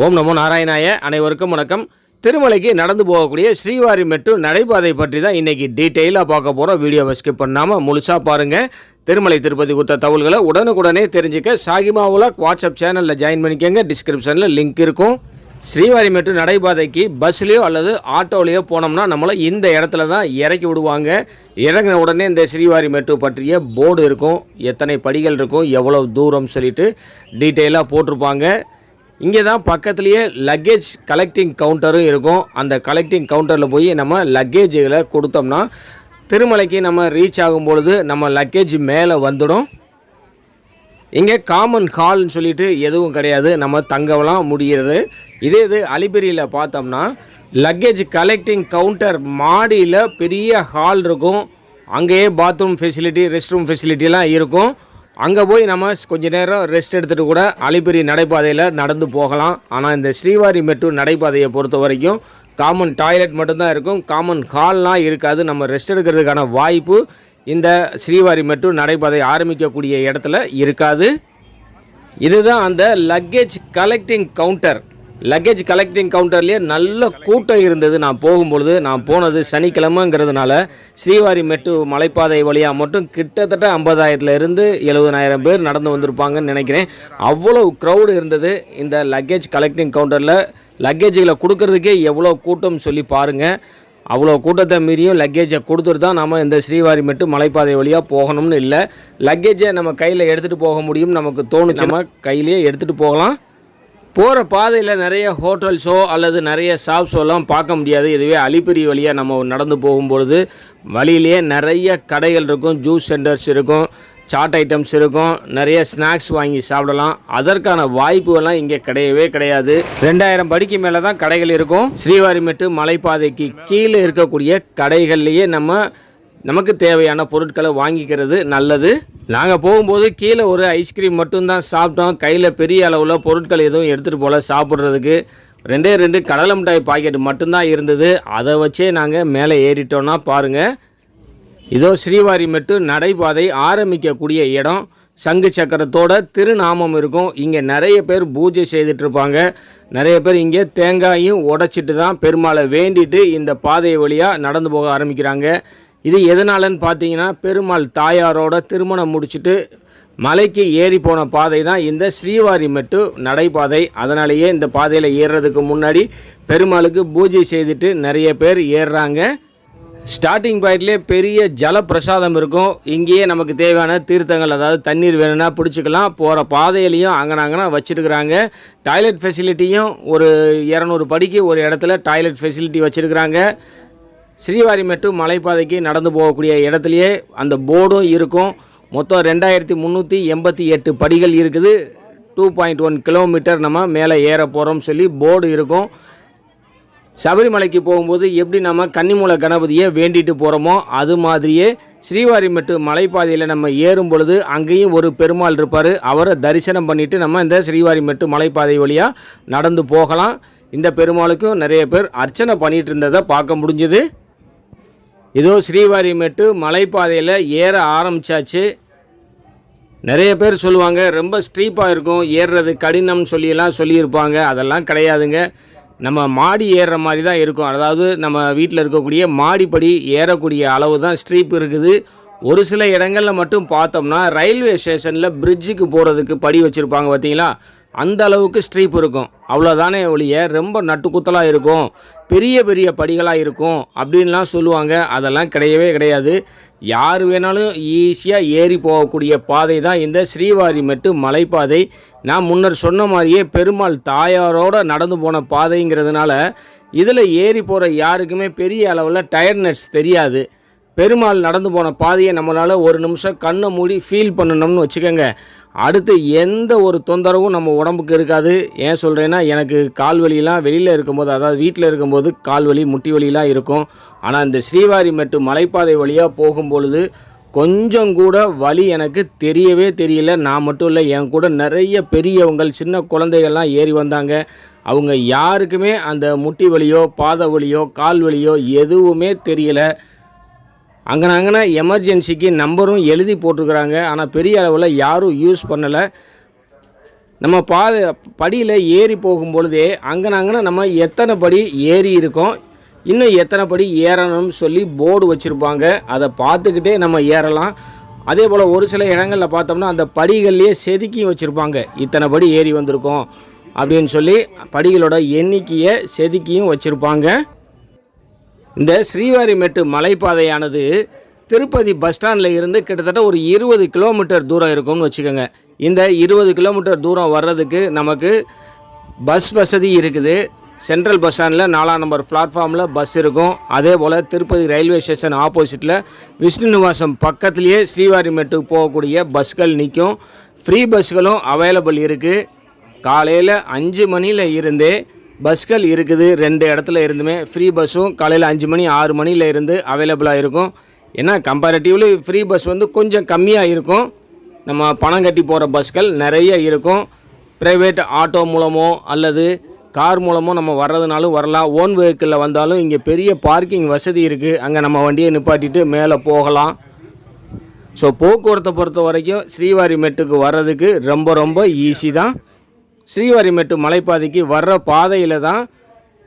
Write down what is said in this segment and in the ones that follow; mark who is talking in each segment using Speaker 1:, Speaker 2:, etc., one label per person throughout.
Speaker 1: ஓம் நமோ நாராயணாய. அனைவருக்கும் வணக்கம். திருமலைக்கு நடந்து போகக்கூடிய ஸ்ரீவாரிமெட்டு நடைபாதை பற்றி தான் இன்றைக்கி டீட்டெயிலாக பார்க்க போகிறோம். வீடியோவை ஸ்கிப் பண்ணாமல் முழுசாக பாருங்கள். திருமலை திருப்பதி கொடுத்த தகவல்களை உடனுக்குடனே தெரிஞ்சுக்க சாகிமா உலக் வாட்ஸ்அப் சேனலில் ஜாயின் பண்ணிக்கோங்க. டிஸ்கிரிப்ஷனில் லிங்க் இருக்கும். ஸ்ரீவாரிமெட்டு நடைபாதைக்கு பஸ்லேயோ அல்லது ஆட்டோலேயோ போனோம்னா நம்மளை இந்த இடத்துல தான் இறக்கி விடுவாங்க. இறங்கின உடனே இந்த ஸ்ரீவாரிமெட்டு பற்றிய போர்டு இருக்கும், எத்தனை படிகள் இருக்கும், எவ்வளோ தூரம் சொல்லிட்டு டீட்டெயிலாக போட்டிருப்பாங்க. இங்கே தான் பக்கத்துலேயே லக்கேஜ் கலெக்டிங் கவுண்டரும் இருக்கும். அந்த கலெக்டிங் கவுண்டரில் போய் நம்ம லக்கேஜுகளை கொடுத்தோம்னா திருமலைக்கு நம்ம ரீச் ஆகும்பொழுது நம்ம லக்கேஜ் மேலே வந்துடும். இங்கே காமன் ஹால்னு சொல்லிட்டு எதுவும் கிடையாது, நம்ம தங்கலாம் முடிகிறது. இது அலிபெரியில் பார்த்தோம்னா லக்கேஜ் கலெக்டிங் கவுண்டர் மாடியில் பெரிய ஹால் இருக்கும். அங்கேயே பாத்ரூம் ஃபெசிலிட்டி, ரெஸ்ட் ரூம் ஃபெசிலிட்டிலாம் இருக்கும். அங்கே போய் நம்ம கொஞ்சம் நேரம் ரெஸ்ட் எடுத்துகிட்டு கூட அலிபெரி நடைபாதையில் நடந்து போகலாம். ஆனால் இந்த ஸ்ரீவாரிமெட்டு நடைபாதையை பொறுத்த வரைக்கும் காமன் டாய்லெட் மட்டும்தான் இருக்கும், காமன் ஹால்லாம் இருக்காது. நம்ம ரெஸ்ட் எடுக்கிறதுக்கான வாய்ப்பு இந்த ஸ்ரீவாரிமெட்டு நடைபாதை ஆரம்பிக்கக்கூடிய இடத்துல இருக்காது. இதுதான் அந்த luggage collecting counter. Luggage collecting கவுண்டர்லேயே நல்ல கூட்டம் இருந்தது. நான் போகும்பொழுது, நான் போனது சனிக்கிழமைங்கிறதுனால ஸ்ரீவாரிமெட்டு மலைப்பாதை வழியாக மட்டும் கிட்டத்தட்ட 50,000 70,000 பேர் நடந்து வந்திருப்பாங்கன்னு நினைக்கிறேன். அவ்வளோ க்ரௌடு இருந்தது இந்த லக்கேஜ் கலெக்டிங் கவுண்டரில். லக்கேஜுகளை கொடுக்கறதுக்கே எவ்வளோ கூட்டம் சொல்லி பாருங்கள். அவ்வளோ கூட்டத்தை மீறியும் லக்கேஜை கொடுத்துட்டு தான் நம்ம இந்த ஸ்ரீவாரிமெட்டு மலைப்பாதை வழியாக போகணும்னு இல்லை. லக்கேஜை நம்ம கையில் எடுத்துகிட்டு போக முடியும். நமக்கு தோணுச்சு நம்ம கையிலேயே எடுத்துகிட்டு போகலாம். போகிற பாதையில் நிறைய ஹோட்டல்ஸோ அல்லது நிறைய ஷாப்ஸோலாம் பார்க்க முடியாது. இதுவே அலிபெரி வழியாக நம்ம நடந்து போகும்பொழுது வழியிலேயே நிறைய கடைகள் இருக்கும், ஜூஸ் சென்டர்ஸ் இருக்கும், சாட் ஐட்டம்ஸ் இருக்கும், நிறைய ஸ்நாக்ஸ் வாங்கி சாப்பிடலாம். அதற்கான வாய்ப்புகள்லாம் இங்கே கிடையவே கிடையாது. 2000 படிக்கு மேலே தான் கடைகள் இருக்கும். ஸ்ரீவாரிமெட்டு மலைப்பாதைக்கு கீழே இருக்கக்கூடிய கடைகள்லேயே நமக்கு தேவையான பொருட்களை வாங்கிக்கிறது நல்லது. நாங்கள் போகும்போது கீழே ஒரு ஐஸ்கிரீம் மட்டும்தான் சாப்பிட்டோம். கையில் பெரிய அளவில் பொருட்கள் எதுவும் எடுத்துகிட்டு போகல சாப்பிட்றதுக்கு. 2 கடலை மிட்டாய் பாக்கெட் மட்டும்தான் இருந்தது. அதை வச்சே நாங்கள் மேலே ஏறிட்டோன்னா பாருங்கள். இதோ ஸ்ரீவாரிமெட்டு நடைபாதை ஆரம்பிக்கக்கூடிய இடம். சங்கு சக்கரத்தோட திருநாமம் இருக்கும். இங்கே நிறைய பேர் பூஜை செய்துட்ருப்பாங்க. நிறைய பேர் இங்கே தேங்காயும் உடைச்சிட்டு தான் பெருமாளை வேண்டிட்டு இந்த பாதை வழியாக நடந்து போக ஆரம்பிக்கிறாங்க. இது எதனாலன்னு பார்த்தீங்கன்னா, பெருமாள் தாயாரோட திருமணம் முடிச்சுட்டு மலைக்கு ஏறி போன பாதை தான் இந்த ஸ்ரீவாரிமெட்டு நடைபாதை. அதனாலேயே இந்த பாதையில் ஏறுறதுக்கு முன்னாடி பெருமாளுக்கு பூஜை செய்துட்டு நிறைய பேர் ஏறுறாங்க. ஸ்டார்டிங் பாயிண்ட்லேயே பெரிய ஜல பிரசாதம் இருக்கும். இங்கேயே நமக்கு தேவையான தீர்த்தங்கள், அதாவது தண்ணீர் வேணும்னா பிடிச்சிக்கலாம். போகிற பாதையிலையும் அங்கனா வச்சுருக்குறாங்க. டாய்லெட் ஃபெசிலிட்டியும் ஒரு 200 படிக்கு ஒரு இடத்துல டாய்லெட் ஃபெசிலிட்டி வச்சுருக்குறாங்க. ஸ்ரீவாரிமெட்டு மலைப்பாதைக்கு நடந்து போகக்கூடிய இடத்துலையே அந்த போர்டும் இருக்கும். மொத்தம் 2388 படிகள் இருக்குது. 2.1 கிலோமீட்டர் நம்ம மேலே ஏற போகிறோம்னு சொல்லி போர்டு இருக்கும். சபரிமலைக்கு போகும்போது எப்படி நம்ம கன்னிமூல கணபதியை வேண்டிட்டு போகிறோமோ அது மாதிரியே ஸ்ரீவாரிமெட்டு மலைப்பாதையில் நம்ம ஏறும் பொழுது அங்கேயும் ஒரு பெருமாள் இருப்பார். அவரை தரிசனம் பண்ணிவிட்டு நம்ம இந்த ஸ்ரீவாரிமெட்டு மலைப்பாதை வழியாக நடந்து போகலாம். இந்த பெருமாளுக்கும் நிறைய பேர் அர்ச்சனை பண்ணிகிட்டு இருந்ததை பார்க்க முடிஞ்சுது. இதோ ஸ்ரீவாரிமெட்டு மலைப்பாதையில் ஏற ஆரம்பித்தாச்சு. நிறைய பேர் சொல்லுவாங்க ரொம்ப ஸ்ட்ரீப்பாக இருக்கும், ஏறுறது கடினம்னு சொல்லியிருப்பாங்க. அதெல்லாம் கிடையாதுங்க. நம்ம மாடி ஏறுற மாதிரி தான் இருக்கும். அதாவது நம்ம வீட்டில் இருக்கக்கூடிய மாடிப்படி ஏறக்கூடிய அளவு தான் ஸ்ட்ரீப் இருக்குது. ஒரு சில இடங்களில் மட்டும் பார்த்தோம்னா ரயில்வே ஸ்டேஷனில் பிரிட்ஜுக்கு போகிறதுக்கு படி வச்சுருப்பாங்க பார்த்தீங்களா, அந்த அளவுக்கு ஸ்ட்ரீப் இருக்கும். அவ்வளோதானே ஒழிய ரொம்ப நட்டுக்குத்தலாக இருக்கும், பெரிய பெரிய படிகளாக இருக்கும் அப்படின்லாம் சொல்லுவாங்க. அதெல்லாம் கிடையவே கிடையாது. யார் வேணாலும் ஈஸியாக ஏறி போகக்கூடிய பாதை தான் இந்த ஸ்ரீவாரிமெட்டு மலைப்பாதை. நான் முன்னர் சொன்ன மாதிரியே பெருமாள் தாயாரோடு நடந்து போன பாதைங்கிறதுனால இதில் ஏறி போகிற யாருக்குமே பெரிய அளவில் டயர்ட்னஸ் தெரியாது. பெருமாள் நடந்து போன பாதையை நம்மளால் ஒரு நிமிஷம் கண்ணை மூடி ஃபீல் பண்ணணும்னு வச்சுக்கோங்க. அடுத்து எந்த ஒரு தொந்தரவும் நம்ம உடம்புக்கு இருக்காது. ஏன் சொல்கிறேன்னா, எனக்கு கால்வலிலாம் வெளியில் இருக்கும்போது, அதாவது வீட்டில் இருக்கும்போது கால்வலி முட்டி வலிலாம் இருக்கும். ஆனால் இந்த ஸ்ரீவாரிமெட்டு மலைப்பாதை வழியாக போகும்பொழுது கொஞ்சம் கூட வலி எனக்கு தெரியல. நான் மட்டும் இல்லை, என் கூட நிறைய பெரியவங்கள், சின்ன குழந்தைகள்லாம் ஏறி வந்தாங்க. அவங்க யாருக்குமே அந்த முட்டி வலியோ பாத வலியோ கால் வலியோ எதுவுமே தெரியல. அங்கன எமர்ஜென்சிக்கு நம்பரும் எழுதி போட்டிருக்கிறாங்க. ஆனால் பெரிய அளவில் யாரும் யூஸ் பண்ணலை. நம்ம படியில் ஏறி போகும்பொழுதே அங்கன நம்ம எத்தனை படி ஏறி இருக்கோம், இன்னும் எத்தனை படி ஏறணும்னு சொல்லி போர்டு வச்சுருப்பாங்க. அதை பார்த்துக்கிட்டே நம்ம ஏறலாம். அதே போல் ஒரு சில இடங்களில் பார்த்தோம்னா அந்த படிகள்லேயே செதுக்கியும் வச்சுருப்பாங்க. இத்தனை படி ஏறி வந்திருக்கோம் அப்படின்னு சொல்லி படிகளோட எண்ணிக்கையை செதுக்கியும் வச்சுருப்பாங்க. இந்த ஸ்ரீவாரிமெட்டு மலைப்பாதையானது திருப்பதி பஸ் ஸ்டாண்டில் இருந்து கிட்டத்தட்ட ஒரு 20 கிலோமீட்டர் தூரம் இருக்கும்னு வச்சுக்கோங்க. இந்த 20 கிலோமீட்டர் தூரம் வர்றதுக்கு நமக்கு பஸ் வசதி இருக்குது. சென்ட்ரல் பஸ் ஸ்டாண்டில் 4ஆம் நம்பர் பிளாட்ஃபார்மில் பஸ் இருக்கும். அதே போல் திருப்பதி ரயில்வே ஸ்டேஷன் ஆப்போசிட்டில் விஷ்ணு நிவாசம் பக்கத்துலேயே ஸ்ரீவாரிமெட்டுக்கு போகக்கூடிய பஸ்கள் நிற்கும். ஃப்ரீ பஸ்களும் அவைலபிள் இருக்குது. காலையில் 5 மணியில் இருந்தே பஸ்கள் இருக்குது. 2 இடத்துல இருந்துமே ஃப்ரீ பஸ்ஸும் காலையில் 5 மணி 6 மணியில் இருந்து அவைலபிளாக இருக்கும். ஏன்னா கம்பேரிட்டிவ்லி ஃப்ரீ பஸ் வந்து கொஞ்சம் கம்மியாக இருக்கும். நம்ம பணம் கட்டி போகிற பஸ்கள் நிறைய இருக்கும். ப்ரைவேட் ஆட்டோ மூலமோ அல்லது கார் மூலமோ நம்ம வர்றதுனாலும் வரலாம். ஓன் வெஹிக்கிளில் வந்தாலும் இங்கே பெரிய பார்க்கிங் வசதி இருக்குது. அங்கே நம்ம வண்டியை நிப்பாட்டிட்டு மேலே போகலாம். ஸோ போக்குவரத்தை பொறுத்த வரைக்கும் ஸ்ரீவாரிமெட்டுக்கு வர்றதுக்கு ரொம்ப ஈஸி தான். ஸ்ரீவாரிமெட்டு மலைப்பாதைக்கு வர்ற பாதையில் தான்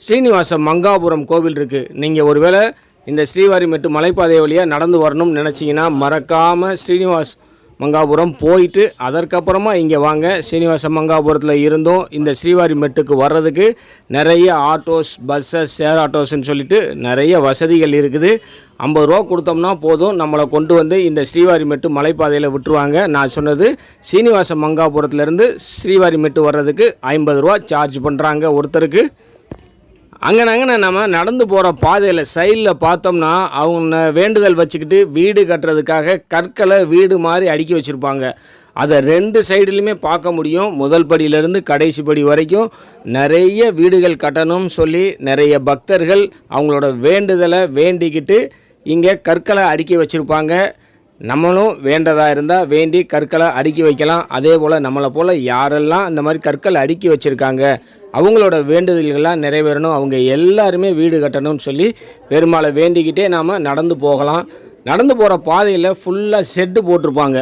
Speaker 1: ஸ்ரீனிவாச மங்காபுரம் கோவில் இருக்குது. நீங்கள் ஒருவேளை இந்த ஸ்ரீவாரிமெட்டு மலைப்பாதை வழியாக நடந்து வரணும்னு நினச்சிங்கன்னா மறக்காமல் ஸ்ரீனிவாஸ் மங்காபுரம் போயிட்டு அதற்கப்புறமா இங்கே வாங்க. ஸ்ரீனிவாச மங்காபுரத்தில் இருந்தும் இந்த ஸ்ரீவாரிமெட்டுக்கு வர்றதுக்கு நிறைய ஆட்டோஸ், பஸ்ஸஸ், ஷேர் ஆட்டோஸ்ன்னு சொல்லிட்டு நிறைய வசதிகள் இருக்குது. 50 ரூபா கொடுத்தோம்னா போதும், நம்மளை கொண்டு வந்து இந்த ஸ்ரீவாரிமெட்டு மலைப்பாதையில் விட்டுருவாங்க. நான் சொன்னது ஸ்ரீனிவாச மங்காபுரத்துலேருந்து ஸ்ரீவாரிமெட்டு வர்றதுக்கு 50 ரூபா சார்ஜ் பண்ணுறாங்க ஒருத்தருக்கு. அங்கன நம்ம நடந்து போகிற பாதையில் சைடில் பார்த்தோம்னா அவங்க வேண்டுதல் வச்சுக்கிட்டு வீடு கட்டுறதுக்காக கற்களை வீடு மாதிரி அடுக்கி வச்சுருப்பாங்க. அதை 2 சைடுலையுமே பார்க்க முடியும். முதல் படியிலேருந்து கடைசி படி வரைக்கும் நிறைய வீடுகள் கட்டணும்னு சொல்லி நிறைய பக்தர்கள் அவங்களோட வேண்டுதலை வேண்டிக்கிட்டு இங்கே கற்களை அடுக்கி வச்சுருப்பாங்க. நம்மளும் வேண்டதாக இருந்தால் வேண்டி கற்களை அடுக்கி வைக்கலாம். அதே போல் நம்மளை போல் யாரெல்லாம் இந்த மாதிரி கற்களை அடுக்கி வச்சுருக்காங்க அவங்களோட வேண்டுதல்கள்லாம் நிறைவேறணும், அவங்க எல்லாருமே வீடு கட்டணும்னு சொல்லி பெருமாளை வேண்டிக்கிட்டே நாம் நடந்து போகலாம். நடந்து போகிற பாதையில் ஃபுல்லாக செட்டு போட்டிருப்பாங்க.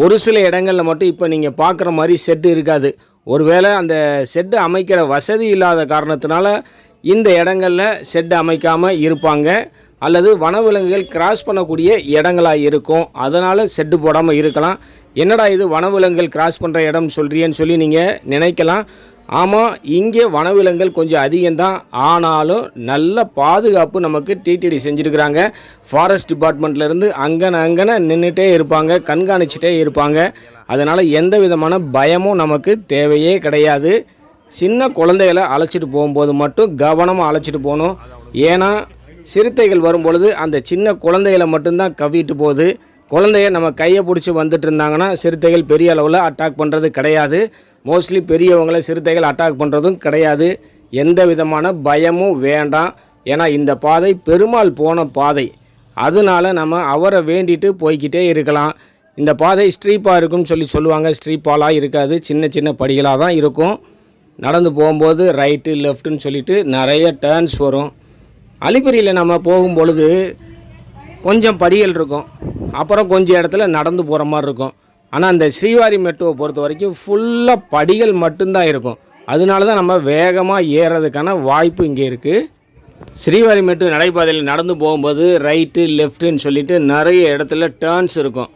Speaker 1: ஒரு சில இடங்களில் மட்டும் இப்போ நீங்கள் பார்க்குற மாதிரி செட்டு இருக்காது. ஒருவேளை அந்த செட்டு அமைக்கிற வசதி இல்லாத காரணத்தினால இந்த இடங்களில் செட்டு அமைக்காமல் இருப்பாங்க. அல்லது வனவிலங்குகள் கிராஸ் பண்ணக்கூடிய இடங்களாக இருக்கும், அதனால் செட்டு போடாமல் இருக்கலாம். என்னடா இது வனவிலங்குகள் கிராஸ் பண்ணுற இடம் சொல்கிறியன்னு சொல்லி நீங்கள் நினைக்கலாம். ஆமாம், இங்கே வனவிலங்குகள் கொஞ்சம் அதிகம்தான். ஆனாலும் நல்ல பாதுகாப்பு நமக்கு டிடிடி செஞ்சுருக்கிறாங்க. ஃபாரஸ்ட் டிபார்ட்மெண்ட்லேருந்து அங்கன நின்றுட்டே இருப்பாங்க, கண்காணிச்சிட்டே இருப்பாங்க. அதனால் எந்த விதமான பயமும் நமக்கு தேவையே கிடையாது. சின்ன குழந்தைகளை அழைச்சிட்டு போகும்போது மட்டும் கவனமாக அழைச்சிட்டு போகணும். ஏன்னா சிறுத்தைகள் வரும்பொழுது அந்த சின்ன குழந்தைகளை மட்டும்தான் கவ்விட்டு போகுது. குழந்தைய நம்ம கையை பிடிச்சி வந்துட்டு இருந்தாங்கன்னா சிறுத்தைகள் பெரிய அளவில் அட்டாக் பண்ணுறது கிடையாது. மோஸ்ட்லி பெரியவங்களை சிறுத்தைகள் அட்டாக் பண்ணுறதும் கிடையாது. எந்த விதமான பயமும் வேண்டாம். ஏன்னா இந்த பாதை பெருமாள் போன பாதை, அதனால நம்ம அவரை வேண்டிட்டு போய்கிட்டே இருக்கலாம். இந்த பாதை ஸ்ட்ரீப்பாக இருக்குன்னு சொல்லுவாங்க. ஸ்ட்ரீப்பாலாம் இருக்காது, சின்ன சின்ன படிகளாக தான் இருக்கும். நடந்து போகும்போது ரைட்டு லெஃப்ட்டுன்னு சொல்லிட்டு நிறைய டேர்ன்ஸ் வரும். அலிப்பிரியில் நம்ம போகும்பொழுது கொஞ்சம் படிகள் இருக்கும், அப்புறம் கொஞ்சம் இடத்துல நடந்து போகிற மாதிரி இருக்கும். ஆனால் அந்த ஸ்ரீவாரிமெட்டுவை பொறுத்த வரைக்கும் ஃபுல்லாக படிகள் மட்டும்தான் இருக்கும். அதனால தான் நம்ம வேகமாக ஏறுறதுக்கான வாய்ப்பு இங்கே இருக்குது. ஸ்ரீவாரிமெட்டு நடைபாதையில் நடந்து போகும்போது ரைட்டு லெஃப்ட்டுன்னு சொல்லிட்டு நிறைய இடத்துல டேர்ன்ஸ் இருக்கும்.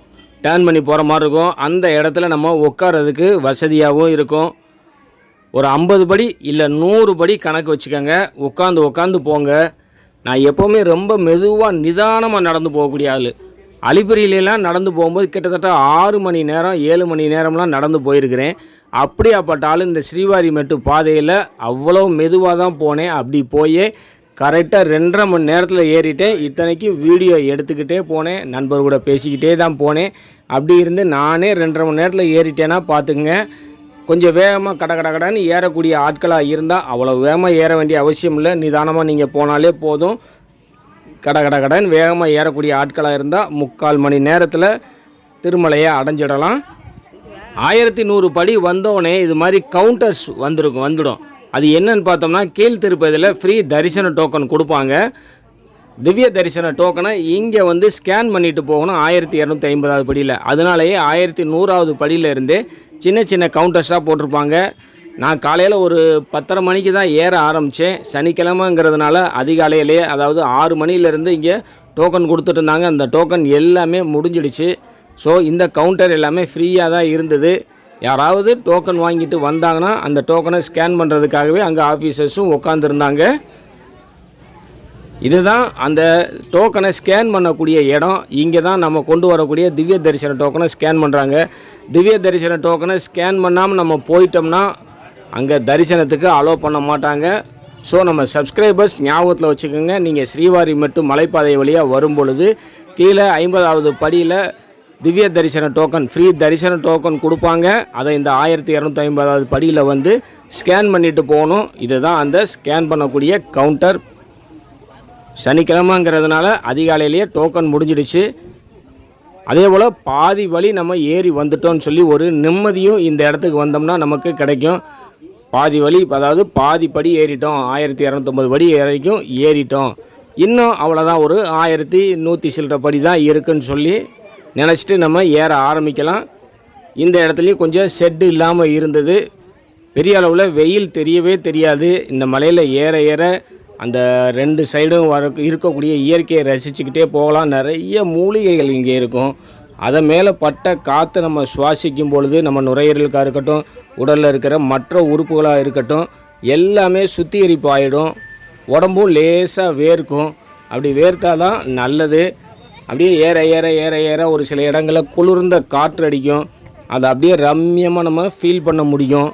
Speaker 1: டேர்ன் பண்ணி போகிற மாதிரி இருக்கும். அந்த இடத்துல நம்ம உட்காரதுக்கு வசதியாகவும் இருக்கும். ஒரு 50 படி இல்லை 100 படி கணக்கு வச்சுக்கோங்க. உட்காந்து போங்க. நான் எப்போவுமே ரொம்ப மெதுவாக நிதானமாக நடந்து போகக்கூடிய ஆள். அலிப்பிரியிலலாம் நடந்து போகும்போது கிட்டத்தட்ட 6 மணி நேரம் 7 மணி நேரம்லாம் நடந்து போயிருக்கிறேன். அப்படியாப்பட்ட ஆள் இந்த ஸ்ரீவாரிமெட்டு பாதையில் அவ்வளோ மெதுவாக தான் போனேன். அப்படி போய் கரெக்டாக 2.5 மணி நேரத்தில் ஏறிட்டேன். இத்தனைக்கும் வீடியோ எடுத்துக்கிட்டே போனேன், நண்பர் கூட பேசிக்கிட்டே தான் போனேன். அப்படி இருந்து நானே 2.5 மணி நேரத்தில் ஏறிட்டேன்னா பார்த்துக்குங்க. கொஞ்சம் வேகமாக கடன்னு ஏறக்கூடிய ஆட்களாக இருந்தால் அவ்வளோ வேகமாக ஏற வேண்டிய அவசியம் இல்லை. நிதானமாக நீங்கள் போனாலே போதும். கடன்னு வேகமாக ஏறக்கூடிய ஆட்களாக இருந்தால் 3/4 மணி நேரத்தில் திருமலையை அடைஞ்சிடலாம். 1100 படி வந்தோடனே இது மாதிரி கவுண்டர்ஸ் வந்துடும். அது என்னன்னு பார்த்தோம்னா கீழ் திருப்பதியில் ஃப்ரீ தரிசன டோக்கன் கொடுப்பாங்க. திவ்ய தரிசன டோக்கனை இங்கே ஸ்கேன் பண்ணிட்டு போகணும் 1250வது படியில். அதனாலேயே 1100வது படியிலேருந்தே சின்ன சின்ன கவுண்டர்ஸாக போட்டிருப்பாங்க. நான் காலையில் ஒரு 10:30 மணிக்கு தான் ஏற ஆரம்பித்தேன். சனிக்கிழமைங்கிறதுனால அதிகாலையிலே, அதாவது 6 மணிலேருந்து இங்கே டோக்கன் கொடுத்துட்டு இருந்தாங்க. அந்த டோக்கன் எல்லாமே முடிஞ்சிடுச்சு. ஸோ இந்த கவுண்டர் எல்லாமே ஃப்ரீயாக தான் இருந்தது. யாராவது டோக்கன் வாங்கிட்டு வந்தாங்கன்னா அந்த டோக்கனை ஸ்கேன் பண்ணுறதுக்காகவே அங்கே ஆஃபீஸர்ஸும் உட்காந்துருந்தாங்க. இதுதான் அந்த டோக்கனை ஸ்கேன் பண்ணக்கூடிய இடம். இங்கே தான் நம்ம கொண்டு வரக்கூடிய திவ்ய தரிசன டோக்கனை ஸ்கேன் பண்ணுறாங்க. திவ்ய தரிசன டோக்கனை ஸ்கேன் பண்ணாமல் நம்ம போயிட்டோம்னா அங்கே தரிசனத்துக்கு அலோவ் பண்ண மாட்டாங்க. ஸோ நம்ம சப்ஸ்கிரைபர்ஸ் ஞாபகத்தில் வச்சுக்கோங்க. நீங்கள் ஸ்ரீவாரிமெட்டு மலைப்பாதை வழியாக வரும்பொழுது கீழே 50வது படியில் திவ்ய தரிசன டோக்கன், ஃப்ரீ தரிசன டோக்கன் கொடுப்பாங்க. அதை இந்த 1250வது படியில் வந்து ஸ்கேன் பண்ணிவிட்டு போகணும். இதுதான் அந்த ஸ்கேன் பண்ணக்கூடிய கவுண்டர். சனிக்கிழமைங்கிறதுனால அதிகாலையிலேயே டோக்கன் முடிஞ்சிடுச்சு. அதே போல் பாதி வழி நம்ம ஏறி வந்துட்டோம்னு சொல்லி ஒரு நிம்மதியும் இந்த இடத்துக்கு வந்தோம்னா நமக்கு கிடைக்கும். பாதி வழி, அதாவது பாதி படி ஏறிட்டோம், 1250 படி வரைக்கும் ஏறிட்டோம், இன்னும் அவ்வளோதான், ஒரு 1100 சில்லற படி தான் இருக்குன்னு சொல்லி நினச்சிட்டு நம்ம ஏற ஆரம்பிக்கலாம். இந்த இடத்துலையும் கொஞ்சம் ஷெட்டு இல்லாமல் இருந்தது. பெரிய அளவில் வெயில் தெரியவே தெரியாது. இந்த மலையில் ஏற ஏற அந்த 2 சைடும் இருக்கக்கூடிய இயற்கையை ரசிச்சுக்கிட்டே போகலாம். நிறைய மூலிகைகள் இங்கே இருக்கும். அதை மேலே பட்ட காற்றை நம்ம சுவாசிக்கும் பொழுது நம்ம நுரையீரலுக்காக இருக்கட்டும், உடலில் இருக்கிற மற்ற உறுப்புகளாக இருக்கட்டும், எல்லாமே சுத்திகரிப்பு ஆகிடும். உடம்பும் லேசாக வேர்க்கும். அப்படி வேர்த்தால் தான் நல்லது. அப்படியே ஏற ஏற ஏற ஏற ஒரு சில இடங்களில் குளிர்ந்த காற்று அடிக்கும். அதை அப்படியே ரம்யமாக நம்ம ஃபீல் பண்ண முடியும்.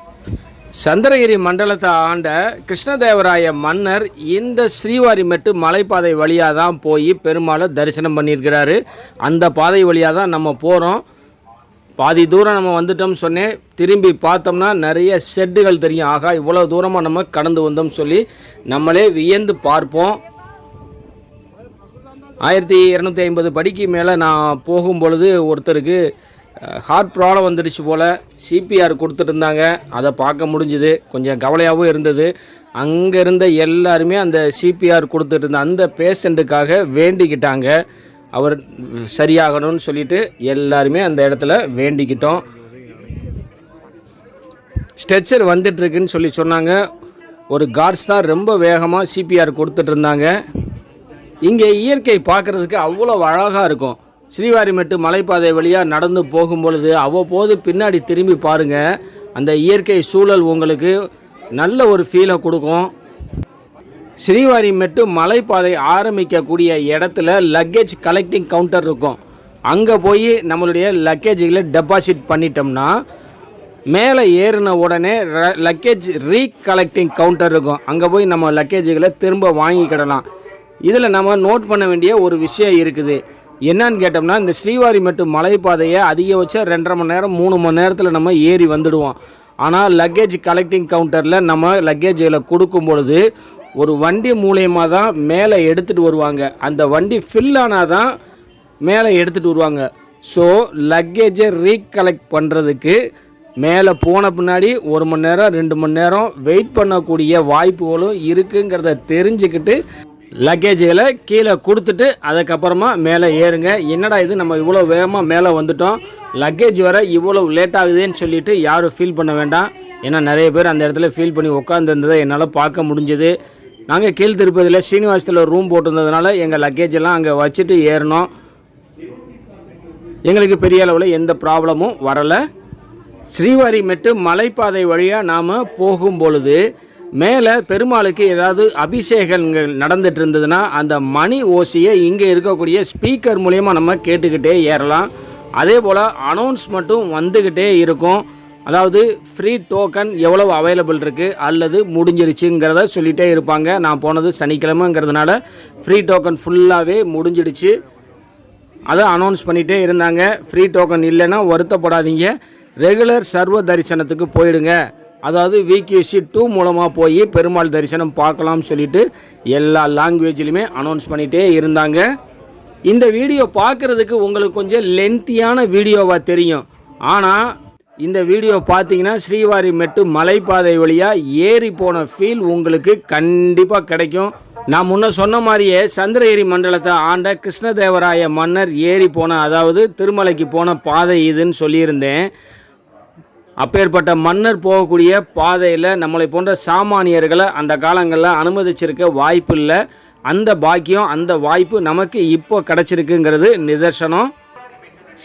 Speaker 1: சந்திரகிரி மண்டலத்தை ஆண்ட கிருஷ்ணதேவராய மன்னர் இந்த ஸ்ரீவாரிமெட்டு மலைப்பாதை வழியாக தான் போய் பெருமாளை தரிசனம் பண்ணியிருக்கிறாரு. அந்த பாதை வழியாக தான் நம்ம போகிறோம். பாதி தூரம் நம்ம வந்துட்டோம்னு சொன்னேன். திரும்பி பார்த்தோம்னா நிறைய ஷெட்டுகள் தெரியும். ஆகா, இவ்வளோ தூரமாக நம்ம கடந்து வந்தோம்னு சொல்லி நம்மளே வியந்து பார்ப்போம். 1250 படிக்கு மேலே நான் போகும்பொழுது ஒருத்தருக்கு ஹார்ட் ப்ராப்ளம் வந்துடுச்சு போல். சிபிஆர் கொடுத்துட்டு இருந்தாங்க. அதை பார்க்க முடிஞ்சுது. கொஞ்சம் கவலையாகவும் இருந்தது. அங்கே இருந்த எல்லாருமே அந்த சிபிஆர் கொடுத்துட்டு இருந்த அந்த பேஷண்ட்டுக்காக வேண்டிக்கிட்டாங்க. அவர் சரியாகணும்னு சொல்லிட்டு எல்லாருமே அந்த இடத்துல வேண்டிக்கிட்டோம். ஸ்ட்ரெச்சர் வந்துட்டுருக்குன்னு சொல்லி சொன்னாங்க. ஒரு கார்ட்ஸ் தான் ரொம்ப வேகமாக சிபிஆர் கொடுத்துட்டு இருந்தாங்க. இங்கே இயற்கை பார்க்குறதுக்கு அவ்வளோ அழகாக இருக்கும். ஸ்ரீவாரிமெட்டு மலைப்பாதை வழியாக நடந்து போகும்பொழுது அவ்வப்போது பின்னாடி திரும்பி பாருங்கள். அந்த இயற்கை சூழல் உங்களுக்கு நல்ல ஒரு ஃபீலை கொடுக்கும். ஸ்ரீவாரிமெட்டு மலைப்பாதை ஆரம்பிக்கக்கூடிய இடத்துல லக்கேஜ் கலெக்டிங் கவுண்டர் இருக்கும். அங்கே போய் நம்மளுடைய லக்கேஜுகளை டெபாசிட் பண்ணிட்டோம்னா மேலே ஏறின உடனே லக்கேஜ் ரீகலெக்டிங் கவுண்டர் இருக்கும். அங்கே போய் நம்ம லக்கேஜுகளை திரும்ப வாங்கிக்கிடலாம். இதில் நம்ம நோட் பண்ண வேண்டிய ஒரு விஷயம் இருக்குது. என்னன்னு கேட்டோம்னா, இந்த ஸ்ரீவாரிமெட்டு மலைப்பாதையை அதிகபட்சம் 2.5 மணி நேரம் 3 மணி நேரத்தில் நம்ம ஏறி வந்துடுவோம். ஆனால் லக்கேஜ் கலெக்டிங் கவுண்டரில் நம்ம லக்கேஜுகளை கொடுக்கும் பொழுது ஒரு வண்டி மூலயமா தான் மேலே எடுத்துகிட்டு வருவாங்க. அந்த வண்டி ஃபில் ஆனால் தான் மேலே எடுத்துகிட்டு வருவாங்க. ஸோ லக்கேஜை ரீகலெக்ட் பண்ணுறதுக்கு மேலே போன பின்னாடி 1 மணி நேரம் 2 மணி நேரம் வெயிட் பண்ணக்கூடிய வாய்ப்புகளும் இருக்குங்கிறத தெரிஞ்சுக்கிட்டு லக்கேஜுகளை கீழே கொடுத்துட்டு அதுக்கப்புறமா மேலே ஏறுங்க. என்னடா இது, நம்ம இவ்வளோ வேகமாக மேலே வந்துட்டோம், லக்கேஜ் வர இவ்வளோ லேட் ஆகுதுன்னு சொல்லிவிட்டு யாரும் ஃபீல் பண்ண வேண்டாம். ஏன்னா நிறைய பேர் அந்த இடத்துல ஃபீல் பண்ணி உட்காந்துருந்ததை என்னால் பார்க்க முடிஞ்சது. நாங்கள் கீழ் திருப்பதியில் ஸ்ரீனிவாசத்தில் ரூம் போட்டிருந்ததுனால எங்கள் லக்கேஜெல்லாம் அங்கே வச்சுட்டு ஏறினோம். எங்களுக்கு பெரிய அளவில் எந்த ப்ராப்ளமும் வரலை. ஸ்ரீவாரிமெட்டு மலைப்பாதை வழியாக நாம் போகும்பொழுது மேலே பெருமாளுக்கு ஏதாவது அபிஷேகங்கள் நடந்துட்டு இருந்ததுன்னா அந்த மணி ஓசையை இங்கே இருக்கக்கூடிய ஸ்பீக்கர் மூலயமா நம்ம கேட்டுக்கிட்டே ஏறலாம். அதே போல் அனௌன்ஸ்மெண்ட்டும் வந்துக்கிட்டே இருக்கும். அதாவது ஃப்ரீ டோக்கன் எவ்வளவு அவைலபிள் இருக்குது அல்லது முடிஞ்சிருச்சுங்கிறத சொல்லிகிட்டே இருப்பாங்க. நான் போனது சனிக்கிழமைங்கிறதுனால ஃப்ரீ டோக்கன் ஃபுல்லாகவே முடிஞ்சிடுச்சு. அதை அனௌன்ஸ் பண்ணிகிட்டே இருந்தாங்க. ஃப்ரீ டோக்கன் இல்லைன்னா வருத்தப்படாதீங்க, ரெகுலர் சர்வ தரிசனத்துக்கு போயிடுங்க. அதாவது VQC 2 மூலமாக போய் பெருமாள் தரிசனம் பார்க்கலாம்னு சொல்லிட்டு எல்லா லாங்குவேஜ்லையுமே அனௌன்ஸ் பண்ணிகிட்டே இருந்தாங்க. இந்த வீடியோ பார்க்குறதுக்கு உங்களுக்கு கொஞ்சம் லென்த்தியான வீடியோவாக தெரியும். ஆனால் இந்த வீடியோ பார்த்தீங்கன்னா ஸ்ரீவாரிமெட்டு மலைப்பாதை வழியாக ஏறி போன ஃபீல் உங்களுக்கு கண்டிப்பாக கிடைக்கும். நான் முன்ன சொன்ன மாதிரியே சந்திரகிரி மண்டலத்தை ஆண்ட கிருஷ்ணதேவராய மன்னர் ஏறி போன, அதாவது திருமலைக்கு போன பாதை இதுன்னு சொல்லியிருந்தேன். அப்பேற்பட்ட மன்னர் போகக்கூடிய பாதையில் நம்மளை போன்ற சாமானியர்களை அந்த காலங்களில் அனுமதிச்சிருக்க வாய்ப்பு இல்லை. அந்த பாக்கியம் அந்த வாய்ப்பு நமக்கு இப்போ கிடச்சிருக்குங்கிறது நிதர்சனம்.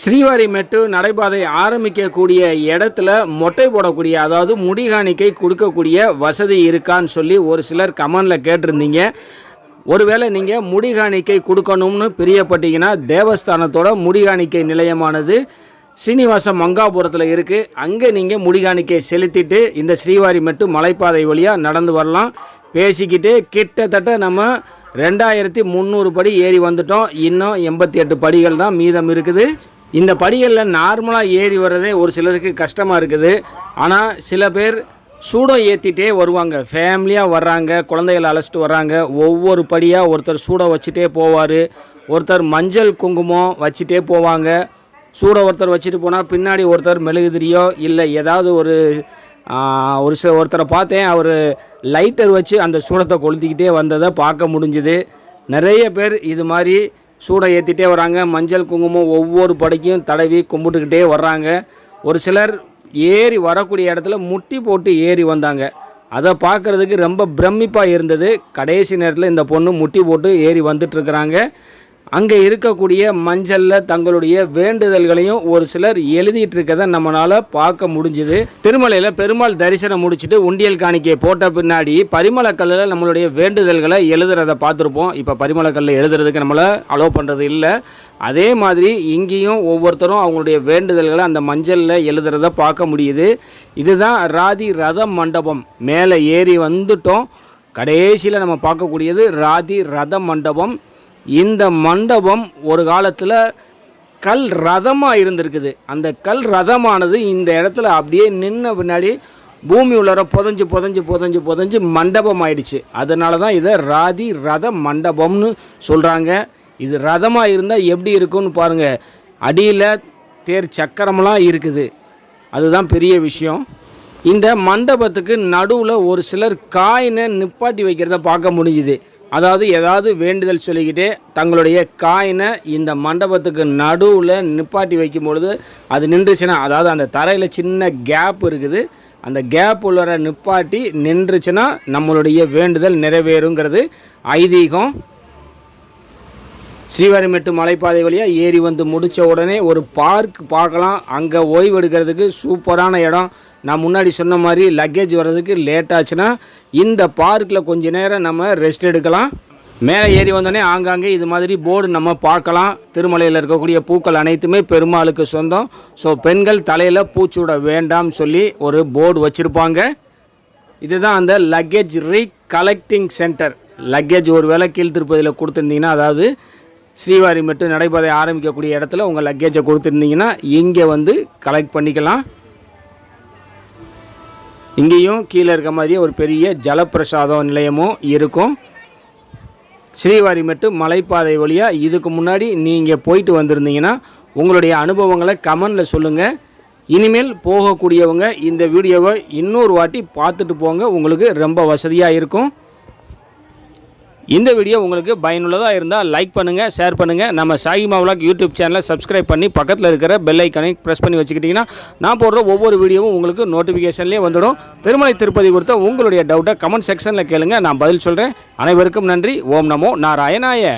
Speaker 1: ஸ்ரீவாரிமெட்டு நடைபாதை ஆரம்பிக்கக்கூடிய இடத்துல மொட்டை போடக்கூடிய, அதாவது முடிகாணிக்கை கொடுக்கக்கூடிய வசதி இருக்கான்னு சொல்லி ஒரு சிலர் கமெண்டில் கேட்டிருந்தீங்க. ஒருவேளை நீங்கள் முடிகாணிக்கை கொடுக்கணும்னு பிரியப்பட்டீங்கன்னா தேவஸ்தானத்தோட முடிகாணிக்கை நிலையமானது ஸ்ரீனிவாச மங்காபுரத்தில் இருக்குது. அங்கே நீங்கள் முடிகாணிக்கை செலுத்திட்டு இந்த ஸ்ரீவாரிமெட்டு மலைப்பாதை வழியாக நடந்து வரலாம். பேசிக்கிட்டு கிட்டத்தட்ட நம்ம 2300 படி ஏறி வந்துட்டோம். இன்னும் 88 படிகள் தான் மீதம் இருக்குது. இந்த படிகளில் நார்மலாக ஏறி வர்றதே ஒரு சிலருக்கு கஷ்டமாக இருக்குது. ஆனால் சில பேர் சூடம் ஏற்றிட்டே வருவாங்க. ஃபேமிலியாக வர்றாங்க, குழந்தைகளை அழைச்சிட்டு வர்றாங்க. ஒவ்வொரு படியாக ஒருத்தர் சூடம் வச்சுட்டே போவார், ஒருத்தர் மஞ்சள் குங்குமம் வச்சுட்டே போவாங்க. சூடம் ஒருத்தர் வச்சுட்டு போனால் பின்னாடி ஒருத்தர் மெழுகுதிரியோ இல்லை ஏதாவது ஒருத்தரை பார்த்தேன், அவர் லைட்டர் வச்சு அந்த சூடத்தை கொளுத்திக்கிட்டே வந்ததை பார்க்க முடிஞ்சுது. நிறைய பேர் இது மாதிரி சூடம் ஏற்றிட்டே வராங்க. மஞ்சள் குங்குமம் ஒவ்வொரு படிக்கும் தடவி கும்பிட்டுக்கிட்டே வர்றாங்க. ஒரு சிலர் ஏறி வரக்கூடிய இடத்துல முட்டி போட்டு ஏறி வந்தாங்க. அதை பார்க்குறதுக்கு ரொம்ப பிரமிப்பாக இருந்தது. கடைசி நேரத்தில் இந்த பொண்ணு முட்டி போட்டு ஏறி வந்துட்டுருக்குறாங்க. அங்கே இருக்கக்கூடிய மஞ்சளில் தங்களுடைய வேண்டுதல்களையும் ஒரு சிலர் எழுதிட்டு இருக்கதை நம்மளால் பார்க்க முடிஞ்சுது. திருமலையில் பெருமாள் தரிசனம் முடிச்சுட்டு உண்டியல் காணிக்கையை போட்ட பின்னாடி பரிமளக்கல்லில் நம்மளுடைய வேண்டுதல்களை எழுதுறதை பார்த்துருப்போம். இப்போ பரிமளக்கல்லில் எழுதுறதுக்கு நம்மளை அலோவ் பண்ணுறது இல்லை. அதே மாதிரி இங்கேயும் ஒவ்வொருத்தரும் அவங்களுடைய வேண்டுதல்களை அந்த மஞ்சளில் எழுதுறதை பார்க்க முடியுது. இதுதான் ராதி ரத மண்டபம். மேலே ஏறி வந்துட்டோம். கடைசியில் நம்ம பார்க்கக்கூடியது ராதி ரத மண்டபம். இந்த மண்டபம் ஒரு காலத்தில் கல் ரதமாக இருந்திருக்குது. அந்த கல் ரதமானது இந்த இடத்துல அப்படியே நின்ன பின்னாடி பூமி உள்ளர புதஞ்சு புதஞ்சு புதஞ்சு புதஞ்சு மண்டபம் ஆயிடுச்சு. அதனால தான் இதை ராதி ரத மண்டபம்னு சொல்கிறாங்க. இது ரதமாக இருந்தால் எப்படி இருக்குன்னு பாருங்கள். அடியில் தேர் சக்கரமெல்லாம் இருக்குது. அதுதான் பெரிய விஷயம். இந்த மண்டபத்துக்கு நடுவில் ஒரு சிலர் காயினை நிப்பாட்டி வைக்கிறத பார்க்க முடிஞ்சுது. அதாவது ஏதாவது வேண்டுதல் சொல்லிக்கிட்டே தங்களுடைய காயினை இந்த மண்டபத்துக்கு நடுவில் நிப்பாட்டி வைக்கும் பொழுது அது நின்றுச்சுன்னா, அதாவது அந்த தரையில் சின்ன கேப் இருக்குது, அந்த கேப் உள்ளர நிப்பாட்டி நின்றுச்சுன்னா நம்மளுடைய வேண்டுதல் நிறைவேறுங்கிறது ஐதீகம். ஸ்ரீவாரிமெட்டு மலைப்பாதை வழியாக ஏறி வந்து முடித்த உடனே ஒரு பார்க் பார்க்கலாம். அங்கே ஓய்வு எடுக்கிறதுக்கு சூப்பரான இடம். நான் முன்னாடி சொன்ன மாதிரி லக்கேஜ் வர்றதுக்கு லேட் ஆச்சுன்னா இந்த பார்க்கில் கொஞ்ச நேரம் நம்ம ரெஸ்ட் எடுக்கலாம். மேலே ஏறி வந்தோடனே ஆங்காங்கே இது மாதிரி போர்டு நம்ம பார்க்கலாம். திருமலையில் இருக்கக்கூடிய பூக்கள் அனைத்துமே பெருமாளுக்கு சொந்தம். ஸோ பெண்கள் தலையில் பூச்சூட வேண்டாம் சொல்லி ஒரு போர்டு வச்சுருப்பாங்க. இதுதான் அந்த லக்கேஜ் ரீகலெக்டிங் சென்டர். லக்கேஜ் ஒரு வேளை கீழ்த்திருப்பதில் கொடுத்துருந்தீங்கன்னா, அதாவது ஸ்ரீவாரிமெட்டு நடைபாதை ஆரம்பிக்கக்கூடிய இடத்துல உங்கள் லக்கேஜை கொடுத்துருந்தீங்கன்னா இங்கே வந்து கலெக்ட் பண்ணிக்கலாம். இங்கேயும் கீழே இருக்க மாதிரியே ஒரு பெரிய ஜலப்பிரசாத நிலையமும் இருக்கும். ஸ்ரீவாரிமெட்டு மலைப்பாதை வழியாக இதுக்கு முன்னாடி நீங்கள் போயிட்டு வந்திருந்தீங்கன்னா உங்களுடைய அனுபவங்களை கமெண்டில் சொல்லுங்கள். இனிமேல் போகக்கூடியவங்க இந்த வீடியோவை இன்னொரு வாட்டி பார்த்துட்டு போங்க, உங்களுக்கு ரொம்ப வசதியாக இருக்கும். இந்த வீடியோ உங்களுக்கு பயனுள்ளதாக இருந்தால் லைக் பண்ணுங்கள், ஷேர் பண்ணுங்கள். நம்ம சாயிமா விலாக் யூடியூப் சேனலை சப்ஸ்கிரைப் பண்ணி பக்கத்தில் இருக்கிற பெல் ஐக்கனை ப்ரெஸ் பண்ணி வச்சுக்கிட்டிங்கன்னா நான் போடுற ஒவ்வொரு வீடியோவும் உங்களுக்கு நோட்டிஃபிகேஷன்லேயே வந்துடும். திருமலை திருப்பதி குறித்த உங்களுடைய டவுட்டை கமெண்ட் செக்ஷனில் கேளுங்க, நான் பதில் சொல்கிறேன். அனைவருக்கும் நன்றி. ஓம் நமோ நாராயணாய.